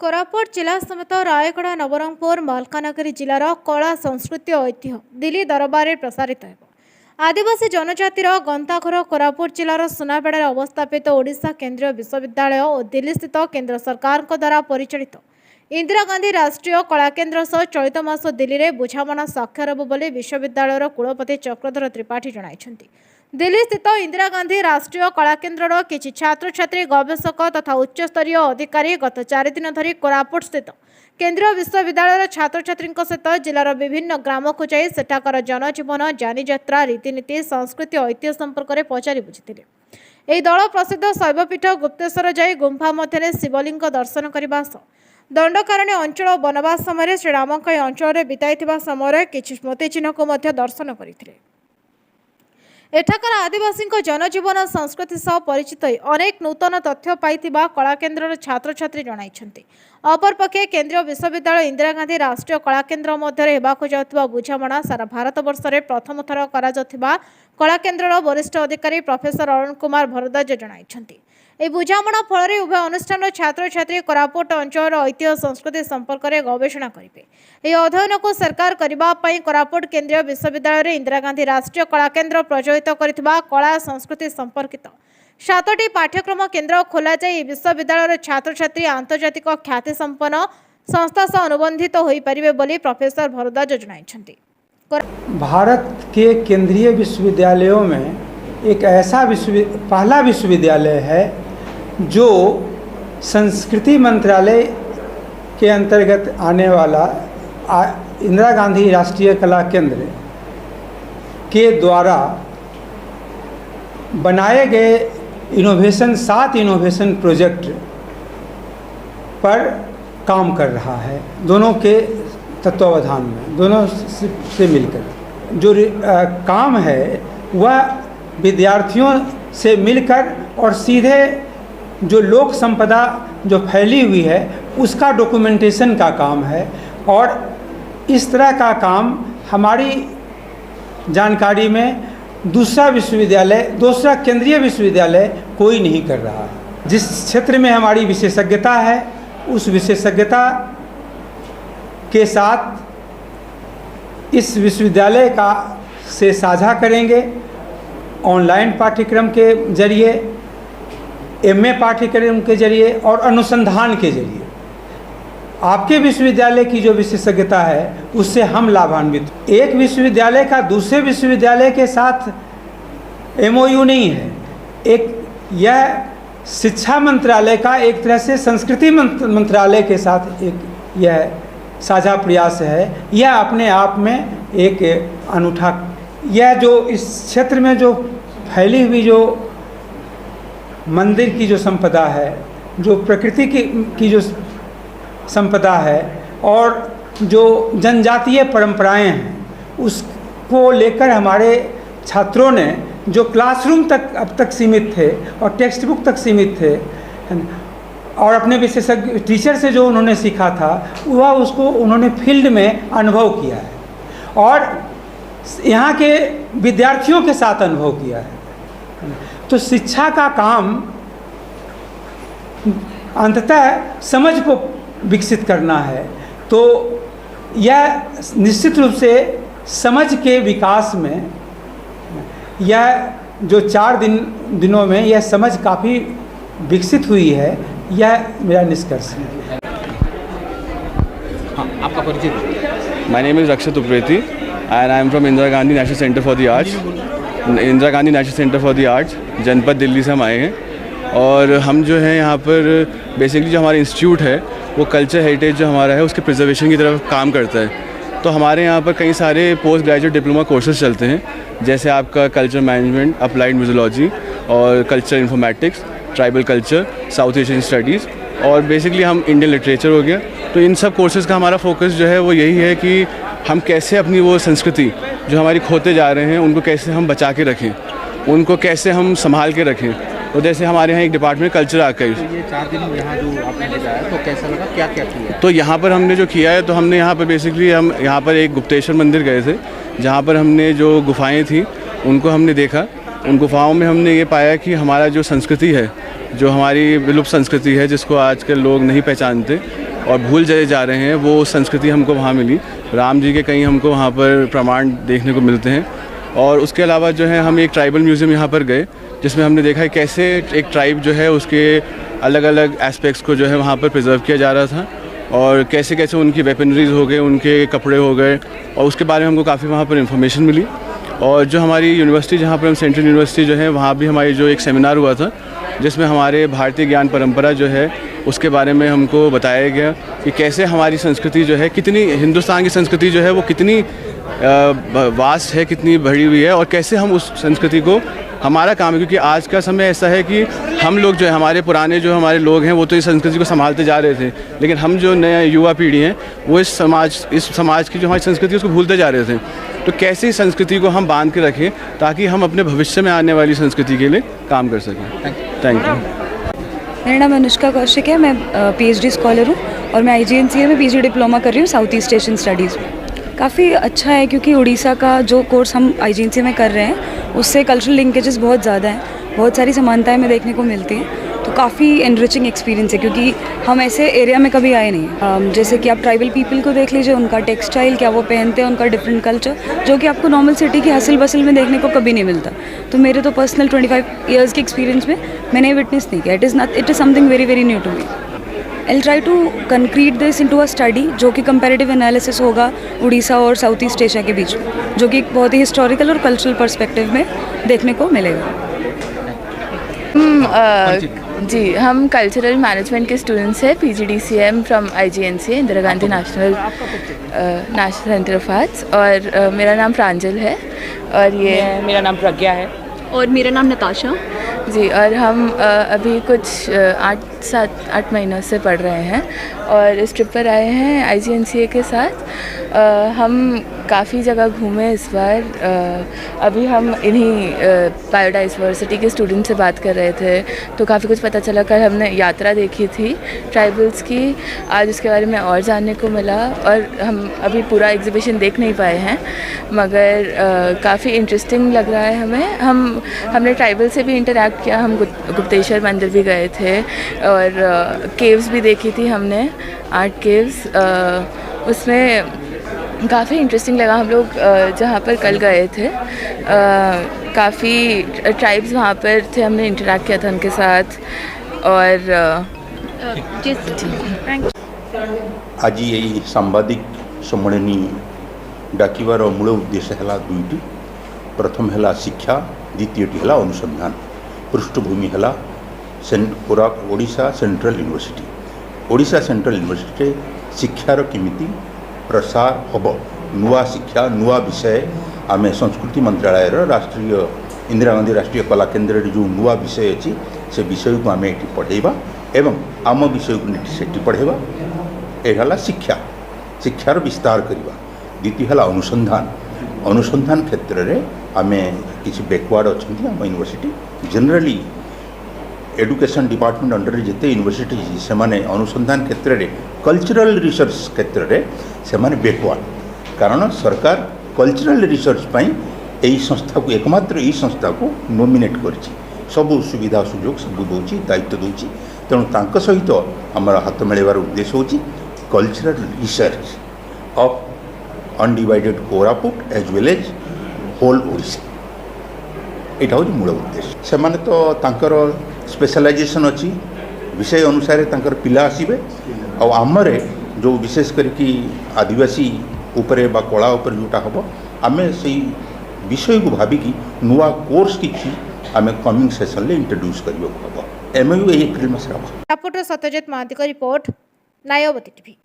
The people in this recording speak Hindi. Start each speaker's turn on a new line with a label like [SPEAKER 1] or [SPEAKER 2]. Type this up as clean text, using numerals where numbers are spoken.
[SPEAKER 1] कोरापुट जिला समेत रायगढ़ नवरंगपुर मालकानगिरी जिलार कला संस्कृति और ऐतिह्य दिल्ली दरबार में प्रसारित हो। आदिवासी जनजातिर गंताघर कोरापुट जिलार सुनाबेड़ा अवस्थापित ओडिशा केंद्रीय विश्वविद्यालय और दिल्ली स्थित केंद्र सरकार द्वारा परिचालित इंदिरा गांधी राष्ट्रीय कला केन्द्र सह चलित मास दिल्ली में बुझामणा स्वाक्षर हेब बोली विश्वविद्यालय कुलपति चक्रधर त्रिपाठी जणाइछन्ति। दिल्ली स्थित इंदिरा गांधी राष्ट्रीय कला केन्द्र किछि छात्र छात्री गवेषक तथा उच्चस्तरीय अधिकारी गत 4 दिन धरी कोरापुट स्थित केंद्रीय विश्वविद्यालय छात्र छात्री सहित जिलार विभिन्न ग्राम को जाई सेठाकर जनजीवन जानीजात्रा रीतिनीति संस्कृति और ऐतिह्य संपर्क में पचारि बुझिथिले। एही दल प्रसिद्ध शैवपीठ गुप्तेश्वर जाई गुंफा मध्य शिवलिंग दर्शन करने सह दंडकारण्य अंचल बनवास समय श्रीराम अंचल बिताई समय किछि स्मृति चिन्ह को दर्शन करथिले। एठाकर आदिवासी जनजीवन संस्कृति सह परिचित अनेक नूतन तथ्य पाइथिबा कला केन्द्र छात्र छात्री जणाइछन्ति। अपरपक्षे केंद्रीय विश्वविद्यालय इंदिरा गांधी राष्ट्रीय कला केन्द्र मध्य हेबाकु जाउथिबा बुझामणा सारा भारत वर्ष में प्रथम थर करा जाउथिबा कला केन्द्र वरिष्ठ अधिकारी प्रोफेसर अरुण कुमार भरद्वाज जणाइछन्ति। ए बुझामणा फल उभय अनुष्ठान छात्र छात्री कोरापुट अंचल ऐतिह्य संस्कृति संपर्क में गवेषणा करेंगे। यह अध्ययन को सरकार करने कोरापुट केंद्रीय विश्वविद्यालय इंदिरा गांधी राष्ट्रीय कला केन्द्र प्रज्वलित करथिबा कला संस्कृति संपर्कित 7टी पाठ्यक्रम केन्द्र खोल जाए विश्वविद्यालय छात्र छात्री आंतर्जातिक ख्याति संपन्न संस्था सह अनुबंधित हो पारे बोली प्रोफेसर भरद्वाज जणाइछन्ति।
[SPEAKER 2] भारत के केंद्रीय विश्वविद्यालयों में एक ऐसा पहला विश्वविद्यालय है जो संस्कृति मंत्रालय के अंतर्गत आने वाला इंदिरा गांधी राष्ट्रीय कला केंद्र के द्वारा बनाए गए 7 इनोवेशन प्रोजेक्ट पर काम कर रहा है। दोनों के तत्वावधान में, दोनों से मिलकर जो काम है वह विद्यार्थियों से मिलकर और सीधे जो लोक संपदा जो फैली हुई है उसका डॉक्यूमेंटेशन का काम है। और इस तरह का काम हमारी जानकारी में दूसरा केंद्रीय विश्वविद्यालय कोई नहीं कर रहा है। जिस क्षेत्र में हमारी विशेषज्ञता है उस विशेषज्ञता के साथ इस विश्वविद्यालय का से साझा करेंगे। ऑनलाइन पाठ्यक्रम के जरिए, एमए पाठ्यक्रम के जरिए और अनुसंधान के जरिए आपके विश्वविद्यालय की जो विशेषज्ञता है उससे हम लाभान्वित। एक विश्वविद्यालय का दूसरे विश्वविद्यालय के साथ एमओयू नहीं है। यह शिक्षा मंत्रालय का एक तरह से संस्कृति मंत्रालय के साथ एक यह साझा प्रयास है। यह अपने आप में एक अनूठा, यह जो इस क्षेत्र में जो फैली हुई जो मंदिर की जो संपदा है, जो प्रकृति की जो संपदा है और जो जनजातीय परंपराएं हैं उसको लेकर हमारे छात्रों ने जो क्लासरूम तक अब तक सीमित थे और टेक्स्ट बुक तक सीमित थे और अपने विशेषज्ञ टीचर से जो उन्होंने सीखा था वह उसको उन्होंने फील्ड में अनुभव किया है और यहाँ के विद्यार्थियों के साथ अनुभव किया है। तो शिक्षा का काम अंततः समझ को विकसित करना है। तो यह निश्चित रूप से समझ के विकास में यह जो 4 दिनों में यह समझ काफ़ी विकसित हुई है, यह मेरा निष्कर्ष है।
[SPEAKER 3] हाँ, आपका परिचय।
[SPEAKER 4] My name is Rakshit Upreti and I am from Indira Gandhi national centre for the arts. Indira Gandhi national centre for the arts जनपद दिल्ली से हम आए हैं और हम जो है यहाँ पर बेसिकली जो हमारा इंस्टीट्यूट है वो कल्चर हेरिटेज जो हमारा है उसके प्रिजर्वेशन की तरफ काम करता है। तो हमारे यहाँ पर कई सारे पोस्ट ग्रेजुएट डिप्लोमा कोर्सेज चलते हैं, जैसे आपका कल्चर मैनेजमेंट, अप्लाइड म्यूजियोलॉजी और culture informatics, tribal culture, south Asian studies और बेसिकली हम इंडियन लिटरेचर हो गया। तो इन सब कोर्सेज़ का हमारा फोकस जो है वो यही है कि हम कैसे अपनी वो संस्कृति जो हमारी खोते जा रहे हैं उनको कैसे हम बचा के रखें, उनको कैसे हम संभाल के रखें। तो जैसे हमारे यहाँ एक डिपार्टमेंट कल्चर आर्काइव्स।
[SPEAKER 3] तो ये 4 दिन यहाँ जो आपने बताया तो कैसा लगा, क्या क्या किया?
[SPEAKER 4] तो यहाँ पर हमने जो किया है तो हमने यहाँ पर बेसिकली हम यहाँ पर एक गुप्तेश्वर मंदिर गए थे जहाँ पर हमने जो गुफाएँ थी उनको हमने देखा। उन गुफाओं में हमने ये पाया कि हमारा जो संस्कृति है, जो हमारी विलुप्त संस्कृति है जिसको आजकल लोग नहीं पहचानते, और भूल चले जा रहे हैं, वो संस्कृति हमको वहाँ मिली। राम जी के कई हमको वहाँ पर प्रमाण देखने को मिलते हैं। और उसके अलावा जो है हम एक ट्राइबल म्यूज़ियम यहाँ पर गए, जिसमें हमने देखा है कैसे एक ट्राइब जो है उसके अलग अलग एस्पेक्ट्स को जो है वहाँ पर प्रिजर्व किया जा रहा था, और कैसे कैसे उनकी वेपनरीज हो गए, उनके कपड़े हो गए, और उसके बारे में हमको काफ़ी वहाँ पर इंफॉर्मेशन मिली। और जो हमारी यूनिवर्सिटी, जहाँ पर हम सेंट्रल यूनिवर्सिटी जो है, वहाँ भी हमारी जो एक सेमिनार हुआ था, जिसमें हमारे भारतीय ज्ञान परंपरा जो है उसके बारे में हमको बताया गया कि कैसे हमारी संस्कृति जो है, कितनी हिंदुस्तान की संस्कृति जो है वो कितनी वास्ट है, कितनी बढ़ी हुई है, और कैसे हम उस संस्कृति को, हमारा काम है, क्योंकि आज का समय ऐसा है कि हम लोग जो है, हमारे पुराने जो हमारे लोग हैं वो तो इस संस्कृति को संभालते जा रहे थे, लेकिन हम जो नया युवा पीढ़ी हैं वो इस समाज की जो हमारी संस्कृति है उसको भूलते जा रहे थे। तो कैसे इस संस्कृति को हम बांध के रखें ताकि हम अपने भविष्य में आने वाली संस्कृति के लिए काम कर सकें। Thank you.
[SPEAKER 5] मेरा नाम अनुष्का कौशिक है, मैं PhD स्कॉलर हूँ और मैं IGNCA में PG डिप्लोमा कर रही हूँ साउथ ईस्ट एशियन स्टडीज़ में। काफ़ी अच्छा है क्योंकि उड़ीसा का जो कोर्स हम IGNCA में कर रहे हैं उससे कल्चरल लिंकेजेस बहुत ज़्यादा हैं, बहुत सारी समानताएं हमें देखने को मिलती हैं, तो काफ़ी एनरिचिंग एक्सपीरियंस है क्योंकि हम ऐसे एरिया में कभी आए नहीं। जैसे कि आप ट्राइबल पीपल को देख लीजिए, उनका टेक्सटाइल क्या वो पहनते हैं, उनका डिफरेंट कल्चर जो कि आपको नॉर्मल सिटी की हसल बसल में देखने को कभी नहीं मिलता। तो मेरे तो पर्सनल 25 ईयर्स के एक्सपीरियंस में मैंने विटनेस नहीं किया। It is something very very new to me. I'll try to concrete this into a study जो कि कंपैरेटिव एनालिसिस होगा उड़ीसा और साउथ ईस्ट एशिया के बीच में, जो कि एक बहुत ही हिस्टोरिकल और कल्चरल पर्सपेक्टिव में देखने को मिलेगा।
[SPEAKER 6] जी, हम कल्चरल मैनेजमेंट के स्टूडेंट्स हैं, PGDCM from IGNCA, Indira Gandhi national centre of arts. और मेरा नाम प्रांजल है और ये
[SPEAKER 7] मेरा नाम प्रज्ञा है
[SPEAKER 8] और मेरा नाम नताशा।
[SPEAKER 6] जी, और हम अभी कुछ 8 महीनों से पढ़ रहे हैं और इस ट्रिप पर आए हैं IGNCA के साथ। हम काफ़ी जगह घूमे इस बार। अभी हम इन्हीं बायोडाइवर्सिटी के स्टूडेंट से बात कर रहे थे तो काफ़ी कुछ पता चला। कल हमने यात्रा देखी थी ट्राइबल्स की, आज उसके बारे में और जानने को मिला। और हम अभी पूरा एग्जीबिशन देख नहीं पाए हैं मगर काफ़ी इंटरेस्टिंग लग रहा है हमें। हमने ट्राइबल से भी इंटरेक्ट किया, हम गुप्तेश्वर मंदिर भी गए थे और केव्स भी देखी थी हमने, 8 केव्स। उसमें काफ़ी इंटरेस्टिंग लगा। हम लोग जहाँ पर कल गए थे काफ़ी ट्राइब्स वहाँ पर थे, हमने इंटरेक्ट किया था उनके साथ। और
[SPEAKER 9] आज यही सांबादिक सम्मेलनी डाकिबार मूल उद्देश्य है दुईटी। प्रथम है शिक्षा, द्वितीयटी है अनुसंधान। पृष्ठभूमि है Odisha central university. Odisha central university शिक्षार केमिति प्रसार हम, नुआ शिक्षा नुआ विषय आम संस्कृति मंत्रालय राष्ट्रीय इंदिरा गांधी राष्ट्रीय कला केन्द्र जो नुआ विषय अच्छी से विषय को आम ये पढ़ेबा एवं आम विषय को सेठी पढ़ेबा। यह शिक्षा, शिक्षार विस्तार करवा। द्वितीय है अनुसंधान। अनुसंधान क्षेत्र में आम किसी बैकवर्ड अच्छा आम university generally education department under जिते यूनिवर्सिटी से माने अनुसंधान क्षेत्र में कल्चरल रिसर्च क्षेत्र में से माने बैकवर्ड, कारण सरकार कल्चरल रिसर्च पाई यही संस्था को एकमात्र यही संस्था को नॉमिनेट करछि, सबू सुविधा सुजोग सब दूची, दायित्व दूची। तेणु तांक सहित आमर हाथ मिलवार उद्देश्य होची cultural research of undivided Koraput as well as whole Odisha. यहाँ हूँ मूल उद्देश्य। से माने तो तांकर स्पेशलाइजेशन अच्छी विषय अनुसार तांकर पिला आसबे आमरे जो विशेष करके आदिवासी उपरे बा कला उपर जोटा हम आम से विषय को भाविकी नुआ कोर्स किसी आम कमिंग सेशन ले इंट्रोड्यूस करबो हम। MOU एप्रिल मास।
[SPEAKER 1] सत्यजित महांती रिपोर्ट, नायवती टीवी।